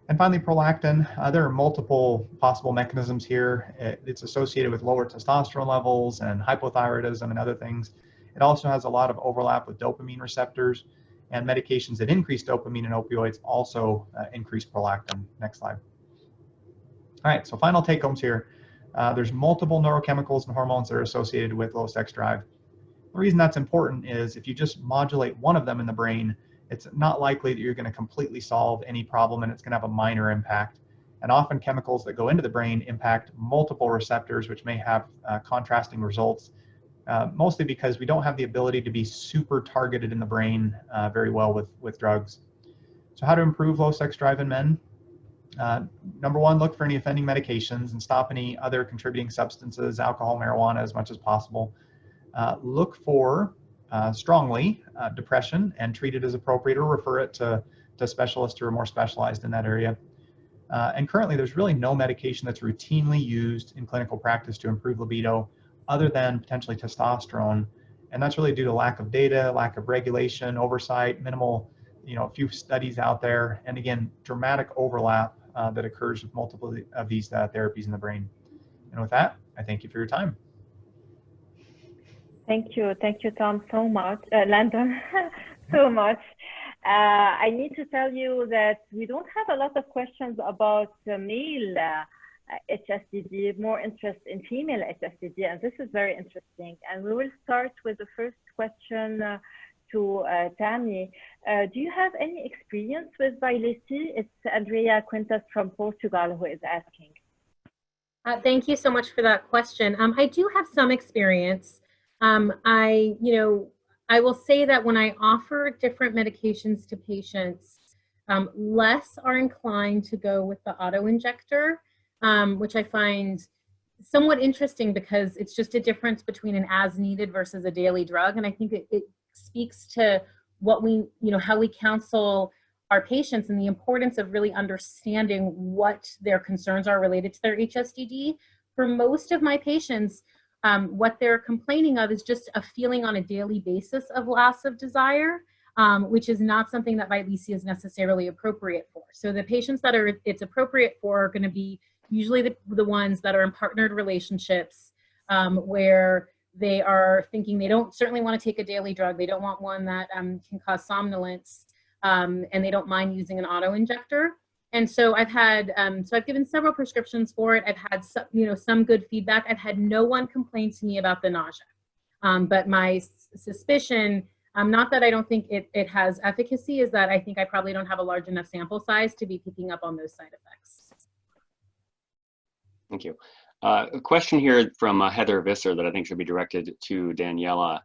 And finally, prolactin. There are multiple possible mechanisms here. It's associated with lower testosterone levels and hypothyroidism and other things. It also has a lot of overlap with dopamine receptors, and medications that increase dopamine and opioids also increase prolactin. Next slide. All right, so final take homes here. There's multiple neurochemicals and hormones that are associated with low sex drive. The reason that's important is if you just modulate one of them in the brain, it's not likely that you're going to completely solve any problem, and it's going to have a minor impact. And often chemicals that go into the brain impact multiple receptors, which may have contrasting results, mostly because we don't have the ability to be super targeted in the brain very well with drugs. So how to improve low sex drive in men? Number one, look for any offending medications and stop any other contributing substances, alcohol, marijuana, as much as possible. Look for strongly depression and treat it as appropriate, or refer it to specialists who are more specialized in that area. And currently, there's really no medication that's routinely used in clinical practice to improve libido other than potentially testosterone. And that's really due to lack of data, lack of regulation, oversight, minimal, a few studies out there, and again, dramatic overlap that occurs with multiple of these therapies in the brain. And with that, I thank you for your time. Thank you, Tom, so much, Landon, so much. I need to tell you that we don't have a lot of questions about male HSDD, more interest in female HSDD, and this is very interesting. And we will start with the first question to Tami. Do you have any experience with Vyleesi? It's Andrea Quintas from Portugal who is asking. Thank you so much for that question. I do have some experience. I will say that when I offer different medications to patients, less are inclined to go with the auto-injector, which I find somewhat interesting because it's just a difference between an as-needed versus a daily drug. And I think it speaks to what we, how we counsel our patients and the importance of really understanding what their concerns are related to their HSDD. For most of my patients, what they're complaining of is just a feeling on a daily basis of loss of desire, which is not something that Vyleesi is necessarily appropriate for. So the patients that it's appropriate for are going to be usually the ones that are in partnered relationships, where they are thinking they don't certainly want to take a daily drug. They don't want one that can cause somnolence, and they don't mind using an auto-injector. And so I've had, I've given several prescriptions for it. I've had some good feedback. I've had no one complain to me about the nausea. But my suspicion, not that I don't think it has efficacy, is that I think I probably don't have a large enough sample size to be picking up on those side effects. Thank you. A question here from Heather Visser that I think should be directed to Daniela.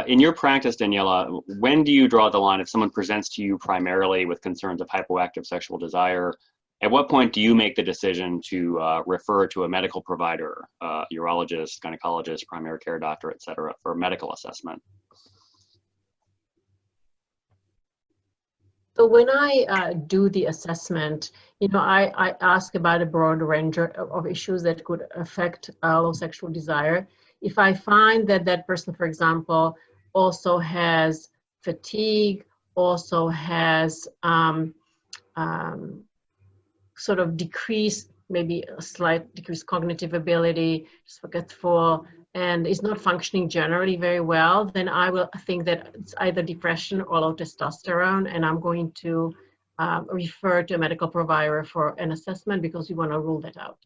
In your practice, Daniela, when do you draw the line if someone presents to you primarily with concerns of hypoactive sexual desire? At what point do you make the decision to refer to a medical provider, urologist, gynecologist, primary care doctor, et cetera, for medical assessment? So when I do the assessment, I ask about a broad range of issues that could affect low sexual desire. If I find that that person, for example, also has fatigue, also has sort of decreased, maybe a slight decreased cognitive ability, just forgetful, and is not functioning generally very well, then I will think that it's either depression or low testosterone, and I'm going to refer to a medical provider for an assessment because we want to rule that out.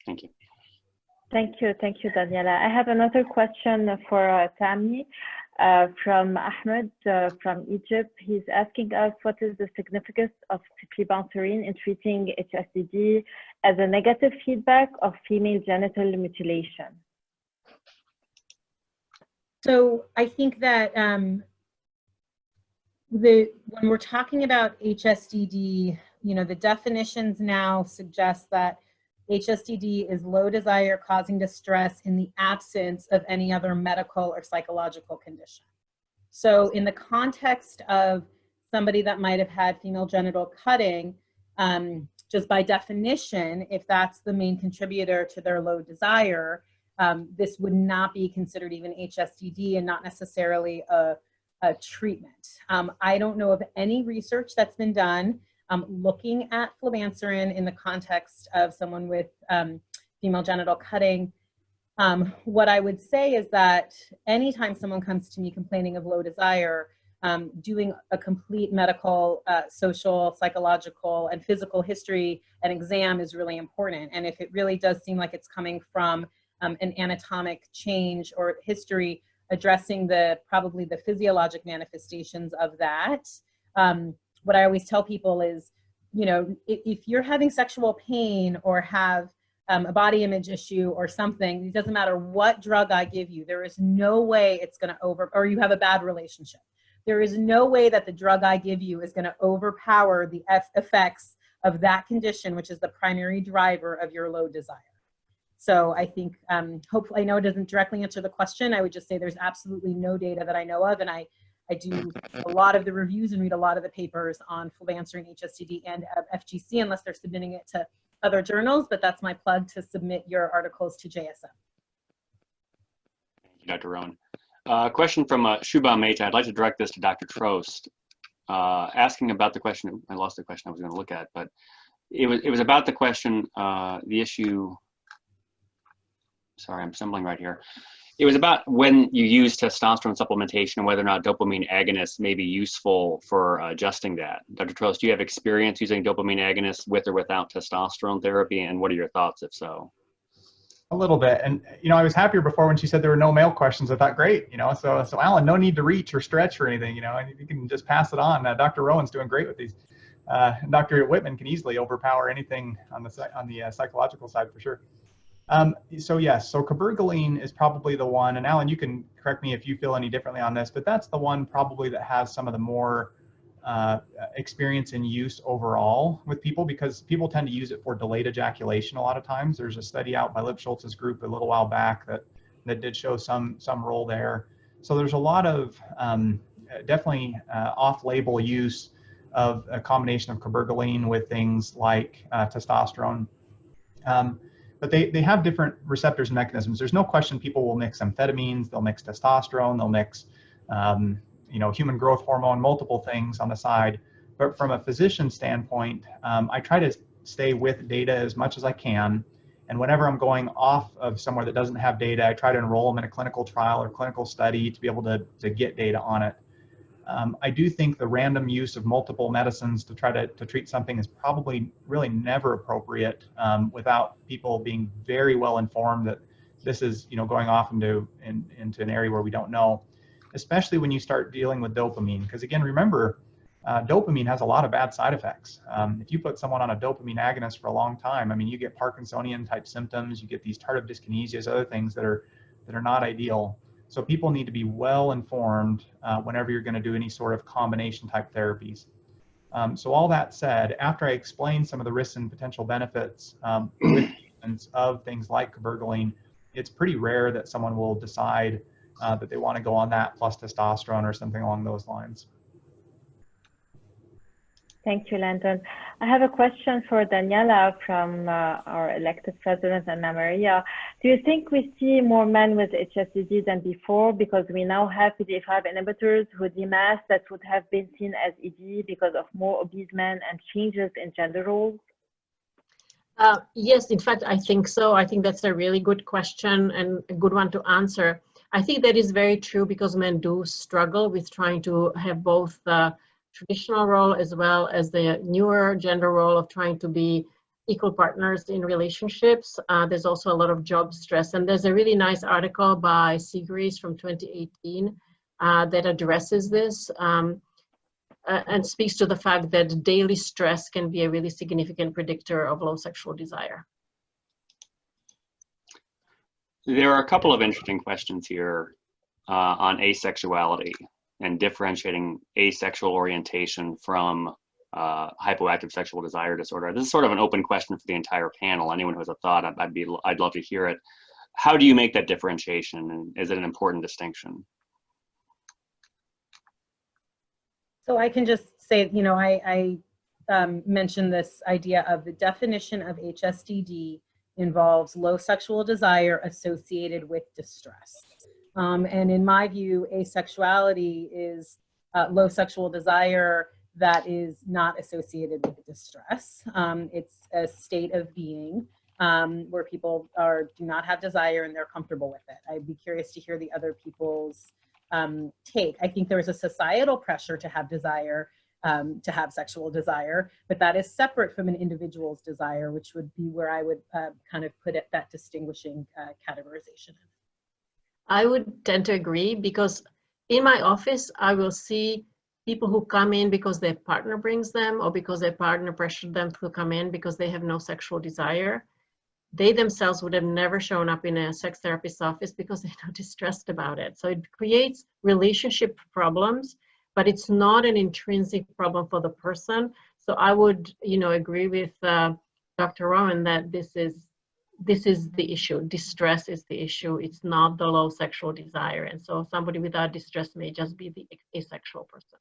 Thank you. Thank you, Daniela. I have another question for Tami from Ahmed from Egypt. He's asking us what is the significance of piperacillin in treating HSDD as a negative feedback of female genital mutilation. So I think that when we're talking about HSDD, the definitions now suggest that HSDD is low desire causing distress in the absence of any other medical or psychological condition. So in the context of somebody that might have had female genital cutting, just by definition, if that's the main contributor to their low desire, this would not be considered even HSDD and not necessarily a treatment. I don't know of any research that's been done looking at flubanserin in the context of someone with female genital cutting. What I would say is that anytime someone comes to me complaining of low desire, doing a complete medical, social, psychological, and physical history and exam is really important. And if it really does seem like it's coming from an anatomic change or history addressing probably the physiologic manifestations of that, what I always tell people is, if you're having sexual pain or have a body image issue or something, it doesn't matter what drug I give you, there is no way it's going to or you have a bad relationship. There is no way that the drug I give you is going to overpower the effects of that condition, which is the primary driver of your low desire. So I think, hopefully, I know it doesn't directly answer the question. I would just say there's absolutely no data that I know of, and I do a lot of the reviews and read a lot of the papers on flubanserin, HSDD, and FGC, unless they're submitting it to other journals, but that's my plug to submit your articles to JSM. Thank you, Dr. Rowen. Question from Shubha Mehta. I'd like to direct this to Dr. Trost, asking about the question. I lost the question I was going to look at, but it was about the question, the issue. Sorry, I'm stumbling right here. It was about when you use testosterone supplementation and whether or not dopamine agonists may be useful for adjusting that. Dr. Trost, do you have experience using dopamine agonists with or without testosterone therapy, and what are your thoughts if so? A little bit. And, you know, I was happier before when she said there were no male questions. I thought, great, you know, so Alan, no need to reach or stretch or anything, you know, and you can just pass it on. Dr. Rowen's doing great with these. Dr. Wittmann can easily overpower anything on the psychological side for sure. So yes, so cabergoline is probably the one, and Alan, you can correct me if you feel any differently on this, but that's the one probably that has some of the more experience in use overall with people, because people tend to use it for delayed ejaculation a lot of times. There's a study out by Lipschultz's group a little while back that did show some role there. So there's a lot of definitely off-label use of a combination of cabergoline with things like testosterone. But they have different receptors and mechanisms. There's no question people will mix amphetamines, they'll mix testosterone, they'll mix you know, human growth hormone, multiple things on the side. But from a physician standpoint, I try to stay with data as much as I can. And whenever I'm going off of somewhere that doesn't have data, I try to enroll them in a clinical trial or clinical study to be able to get data on it. I do think the random use of multiple medicines to try to treat something is probably really never appropriate without people being very well informed that this is, you know, going off into an area where we don't know, especially when you start dealing with dopamine. Because again, remember, dopamine has a lot of bad side effects. If you put someone on a dopamine agonist for a long time, I mean, you get Parkinsonian type symptoms, you get these tardive dyskinesias, other things that are not ideal. So people need to be well informed whenever you're going to do any sort of combination type therapies. So all that said, after I explain some of the risks and potential benefits with treatments of things like cabergoline, it's pretty rare that someone will decide that they want to go on that plus testosterone or something along those lines. Thank you, Landon. I have a question for Daniela from our elected president, Anna Maria. Do you think we see more men with HSDD than before because we now have PDE5 inhibitors who DMAS that would have been seen as ED because of more obese men and changes in gender roles? Yes, in fact, I think so. I think that's a really good question and a good one to answer. I think that is very true because men do struggle with trying to have both the traditional role as well as the newer gender role of trying to be equal partners in relationships. There's also a lot of job stress, and there's a really nice article by Sigris from 2018 that addresses this and speaks to the fact that daily stress can be a really significant predictor of low sexual desire. There are a couple of interesting questions here on asexuality and differentiating asexual orientation from hypoactive sexual desire disorder. This is sort of an open question for the entire panel. Anyone who has a thought, I'd love to hear it. How do you make that differentiation, and is it an important distinction? So I can just say, you know, I mentioned this idea of the definition of HSDD involves low sexual desire associated with distress. And in my view, asexuality is low sexual desire that is not associated with distress. It's a state of being where people do not have desire and they're comfortable with it. I'd be curious to hear the other people's take. I think there is a societal pressure to have desire, to have sexual desire, but that is separate from an individual's desire, which would be where I would kind of put it, that distinguishing categorization. I would tend to agree because in my office, I will see people who come in because their partner brings them or because their partner pressured them to come in because they have no sexual desire. They themselves would have never shown up in a sex therapist's office because they're not distressed about it. So it creates relationship problems, but it's not an intrinsic problem for the person. So I would, you know, agree with Dr. Rowen that this is the issue. Distress is the issue. It's not the low sexual desire. And so somebody without distress may just be the asexual person.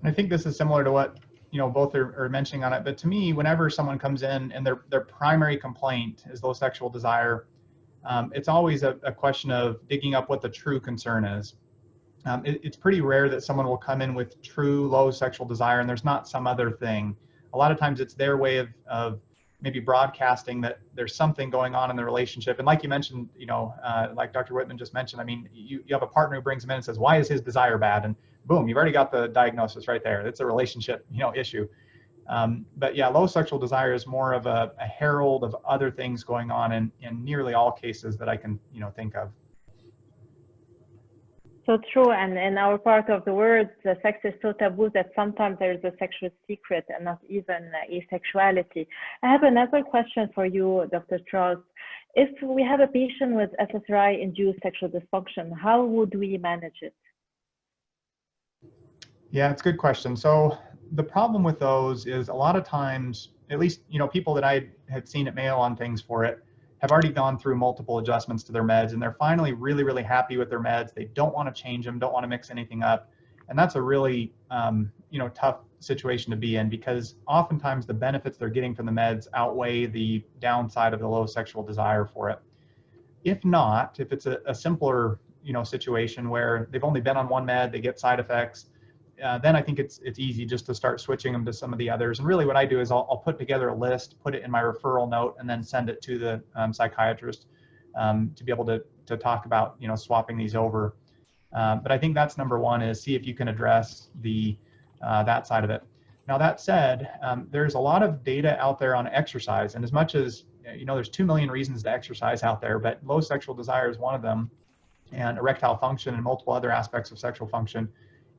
I think this is similar to what, you know, both are mentioning on it. But to me, whenever someone comes in and their primary complaint is low sexual desire, it's always a question of digging up what the true concern is. It's pretty rare that someone will come in with true low sexual desire and there's not some other thing. A lot of times it's their way of maybe broadcasting that there's something going on in the relationship. And like you mentioned, you know, like Dr. Wittmann just mentioned, I mean, you have a partner who brings him in and says, why is his desire bad? And boom, you've already got the diagnosis right there. It's a relationship, you know, issue. But yeah, low sexual desire is more of a herald of other things going on in nearly all cases that I can, you know, think of. So true, and in our part of the world, the sex is so taboo that sometimes there is a sexual secret and not even asexuality. I have another question for you, Dr. Trost. If we have a patient with SSRI-induced sexual dysfunction, how would we manage it? Yeah, it's a good question. So the problem with those is a lot of times, at least, you know, people that I had seen at Mayo on things for it have already gone through multiple adjustments to their meds, and they're finally really, really happy with their meds. They don't want to change them, don't want to mix anything up. And that's a really, you know, tough situation to be in, because oftentimes the benefits they're getting from the meds outweigh the downside of the low sexual desire for it. If not, if it's a simpler, you know, situation where they've only been on one med, they get side effects, then I think it's easy just to start switching them to some of the others. And really what I do is I'll put together a list, put it in my referral note, and then send it to the psychiatrist to be able to talk about, you know, swapping these over. But I think that's number one, is see if you can address the that side of it. Now that said, there's a lot of data out there on exercise, and as much as, you know, there's 2 million reasons to exercise out there, but low sexual desire is one of them, and erectile function and multiple other aspects of sexual function.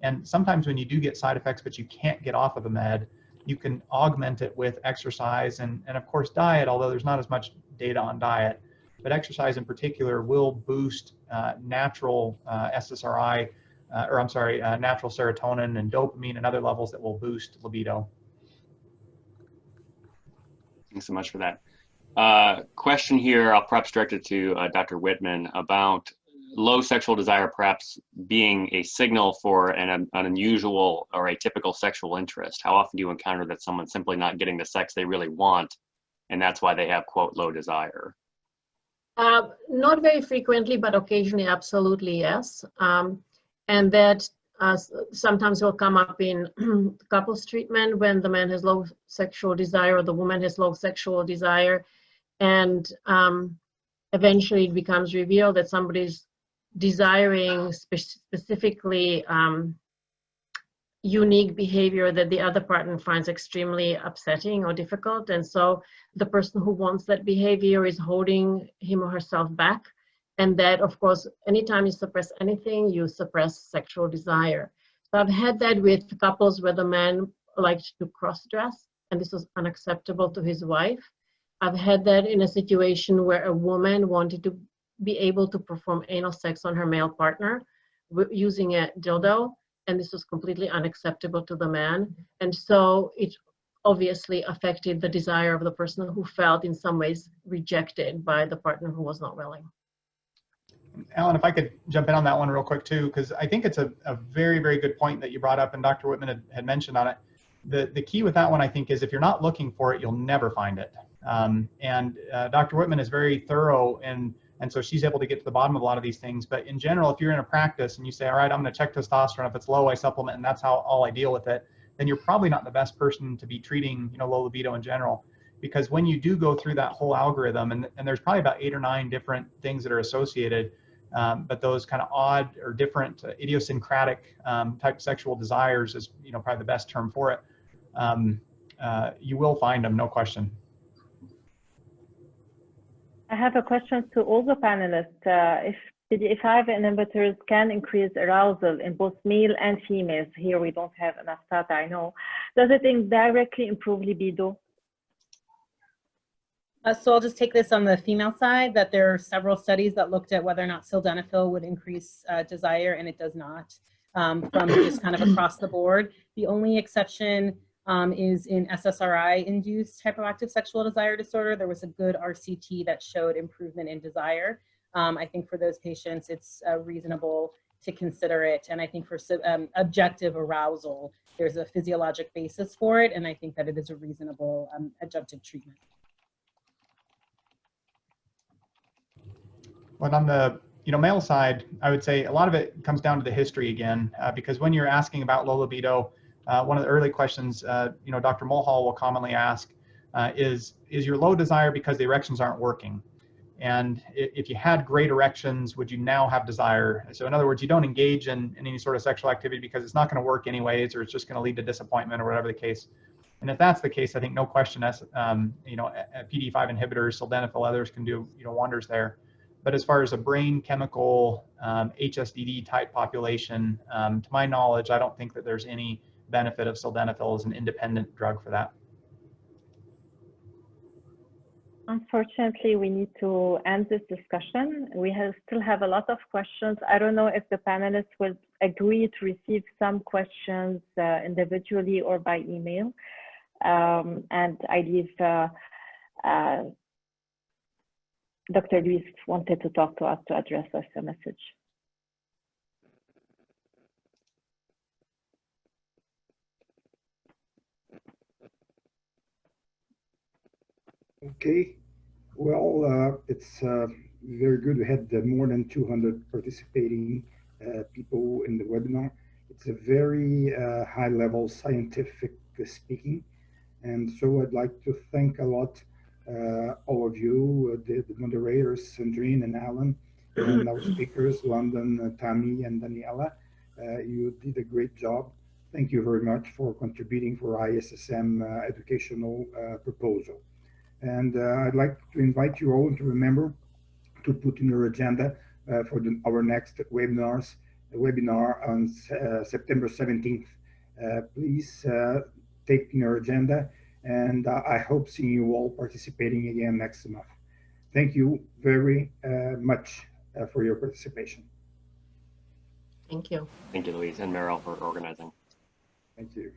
And sometimes when you do get side effects, but you can't get off of the med, you can augment it with exercise and of course diet, although there's not as much data on diet. But exercise in particular will boost natural SSRI, natural serotonin and dopamine and other levels that will boost libido. Thanks so much for that. Question here, I'll perhaps direct it to Dr. Wittmann, about low sexual desire perhaps being a signal for an unusual or atypical sexual interest. How often do you encounter that someone's simply not getting the sex they really want, and that's why they have, quote, low desire? Not very frequently, but occasionally, absolutely, yes. And that sometimes will come up in couples treatment when the man has low sexual desire or the woman has low sexual desire, and eventually it becomes revealed that somebody's desiring specifically unique behavior that the other partner finds extremely upsetting or difficult. And so the person who wants that behavior is holding him or herself back. And that, of course, anytime you suppress anything, you suppress sexual desire. So I've had that with couples where the man liked to cross-dress, and this was unacceptable to his wife. I've had that in a situation where a woman wanted to be able to perform anal sex on her male partner using a dildo, and this was completely unacceptable to the man. And so it obviously affected the desire of the person who felt in some ways rejected by the partner who was not willing. Alan, if I could jump in on that one real quick too, because I think it's a very, very good point that you brought up, and Dr. Wittmann had mentioned on it. The key with that one, I think, is if you're not looking for it, you'll never find it. Dr. Wittmann is very thorough, and so she's able to get to the bottom of a lot of these things. But in general, if you're in a practice and you say, all right, I'm going to check testosterone. If it's low, I supplement, and that's how all I deal with it, then you're probably not the best person to be treating, you know, low libido in general. Because when you do go through that whole algorithm, and there's probably about 8 or 9 different things that are associated, but those kind of odd or different idiosyncratic type sexual desires is, you know, probably the best term for it. You will find them, no question. I have a question to all the panelists. If PDE5 inhibitors can increase arousal in both male and females, here we don't have enough data, I know, does it indirectly improve libido? So I'll just take this on the female side, that there are several studies that looked at whether or not sildenafil would increase desire, and it does not, from just kind of across the board. The only exception is in SSRI-induced hypoactive sexual desire disorder. There was a good RCT that showed improvement in desire. I think for those patients, it's reasonable to consider it. And I think for objective arousal, there's a physiologic basis for it, and I think that it is a reasonable adjunctive treatment. But on the male side, I would say a lot of it comes down to the history again, because when you're asking about low libido, one of the early questions, Dr. Mulhall will commonly ask, is your low desire because the erections aren't working? And if you had great erections, would you now have desire? So in other words, you don't engage in any sort of sexual activity because it's not going to work anyways, or it's just going to lead to disappointment or whatever the case. And if that's the case, I think no question, PDE5 inhibitors, sildenafil, others can do wonders there. But as far as a brain chemical HSDD type population, to my knowledge, I don't think that there's any benefit of sildenafil as an independent drug for that. Unfortunately, we need to end this discussion. We still have a lot of questions. I don't know if the panelists will agree to receive some questions individually or by email. And I leave Dr. Luiz wanted to talk to us to address us a message. Okay, well, it's very good. We had more than 200 participating people in the webinar. It's a very high-level scientific speaking, and so I'd like to thank a lot all of you, the moderators, Sandrine and Alan, and our speakers, Landon, Tami, and Daniela. You did a great job. Thank you very much for contributing for ISSM educational proposal. And I'd like to invite you all to remember to put in your agenda for our next webinar on September 17th. Please take in your agenda, and I hope seeing you all participating again next month. Thank you very much for your participation. Thank you. Thank you, Luiz and Meryl, for organizing. Thank you.